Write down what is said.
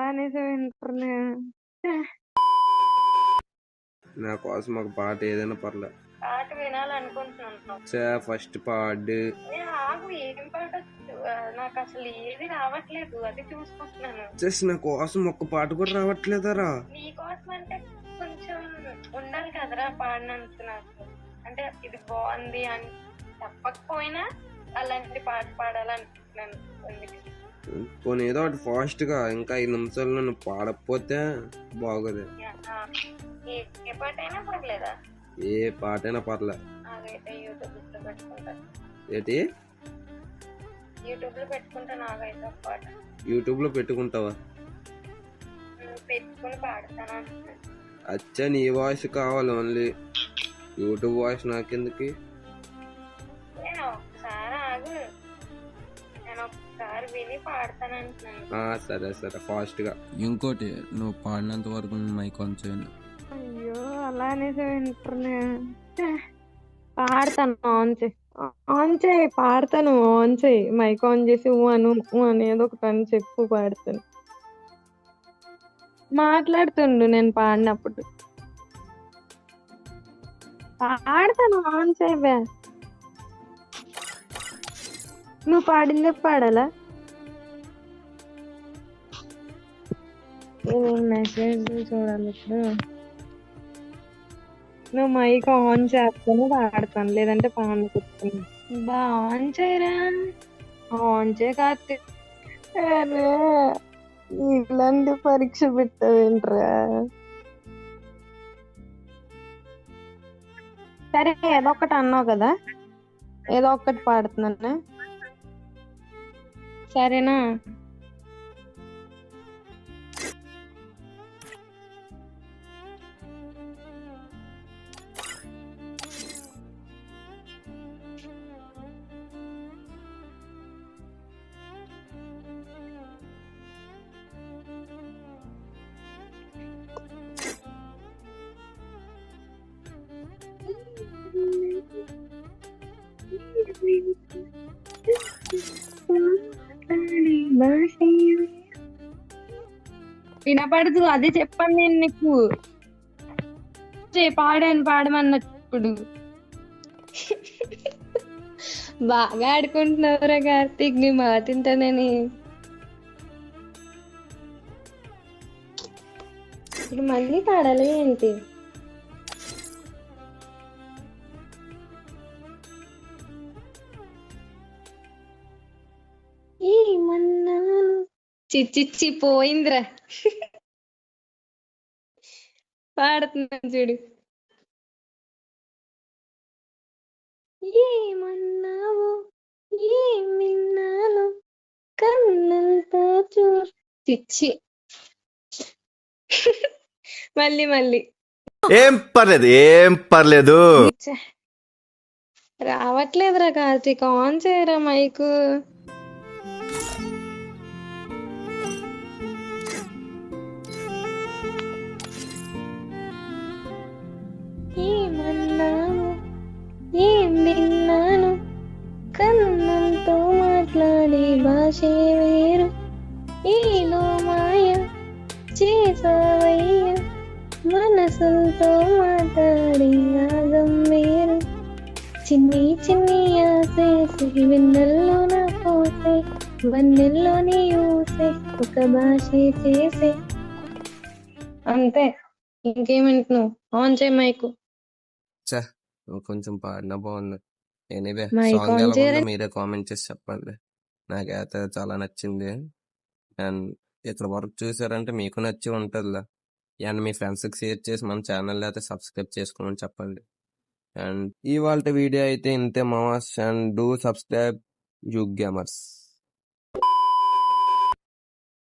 అనేసి వింటున్నా. నా కోసం ఒక పాట ఏదైనా పర్లే. పాట వినాలనుకుంటున్నాను. ఫస్ట్ పాడు. ఆగు, ఏం పాట? నాకు అసలు ఏది రావట్లేదు, అది చూసుకుంటున్నాను. జస్ట్ నా కోసం ఒక్క పాట కూడా రావట్లేదరా? నీ కోసం అంటే కొంచెం ఉండాలి కదరా పాడినందుకు. నాకు అంటే ఇది బాగుంది అని చెప్పకపోయినా అలాంటి పాట పాడాలనుకుంటున్నాను. పోనీ ఏదో ఒకటి ఫాస్ట్ గా, ఇంకా 5 నిమిషాలు నన్ను పాడకపోతే బాగోదు. ఏ పాట అయినా పర్లేదా? ఏ పాట అయినా పర్లే. నాకైతే యూట్యూబ్ లో పెట్టుకుంటాను. ఏంటి? యూట్యూబ్ లో పెట్టుకుంటాను. నాకైతే ఒక పాట యూట్యూబ్ లో పెట్టుకుంటావా? పెట్టుకుని పాడతాను. అచ్చా, నీ వాయిస్ కావాలి ఓన్లీ. యూట్యూబ్ వాయిస్ నాకెందుకు? నేను ఒకసారి ఆగు, నేను ఒకసారి విని పాడతాను అంటున్నాను. సరే సరే, ఫాస్ట్ గా. ఇంకోటి, నువ్వు పాడినంత వరకు మైక్ ఆన్ చేయండి. అయ్యో, అలా అనేసి వింటున్నా. పాడతాను, ఆన్ చేయి, పాడతాను, ఆన్ చేయి, మైక్ ఆన్ చేసి అనేది ఒకటి అని చెప్పు, పాడతాను. మాట్లాడుతుండు నేను పాడినప్పుడు. పాడతాను, ఆన్ చేయవే. నువ్వు పాడిందే పాడాలా? మెసేజ్ చూడాలి ఇప్పుడు. నువ్వు మైక్ ఆన్ చేస్తాను, పాడతాను, లేదంటే పాను కూర్చుని. ఆన్ చేయరా, ఆన్ చేయ కార్తీక్. అరే, ఇలాంటి పరీక్ష పెట్టవేంట్రా? సరే, ఏదో ఒకటి అన్నావు కదా, ఏదో ఒకటి పాడుతున్నాను, సరేనా? వినపడదు, అదే చెప్పాను నేను నీకు. పాడమన్నప్పుడు బాగా ఆడుకుంటున్నావురా కార్తీక్, నీ మాట వింటానని. ఇప్పుడు మళ్ళీ పాడాలి ఏంటి? ఏమన్నాను? చిచ్చిచ్చి పోయిందిరా. పాడుతున్నాను చూడు. ఏమన్నావు, ఏం విన్నాను, కన్నులతో చిచ్చి. మళ్ళీ ఏం పర్లేదు. రావట్లేదురా కార్తీక్, ఆన్ చేయరా మైకు. ఏమన్నాను, ఏం విన్నాను, కన్నులతో మాట్లాడే భాషే వేరు, ఏదో మాయ చేసావయ్య, మనసులతో మాట్లాడే రాగం వేరు, చిన్ని చిన్ని ఆసేసి వెన్నెల్లో నా పోసే, వన్నెల్లో నీ ఊసే, ఒక భాషే చేసే. అంతే, ఇంకేమంటున్నావు? ఆన్ చేయి మైకు. కొంచెం పాడినా బాగుంది. ఎనీవే, మైక్ సాంగ్ ఆన్ ఎలా ఉందో చేయరా? మీరే కామెంట్ చేసి చెప్పండి. నాకైతే చాలా నచ్చింది. అండ్ ఇక్కడ వరకు చూసారంటే మీకు నచ్చి ఉంటుందిలే. అండ్ మీ ఫ్రెండ్స్కి షేర్ చేసి మన ఛానల్ అయితే సబ్స్క్రైబ్ చేసుకోమని చెప్పండి. అండ్ ఇవాళ వీడియో అయితే ఇంతే మావాస్. And do subscribe you gamers.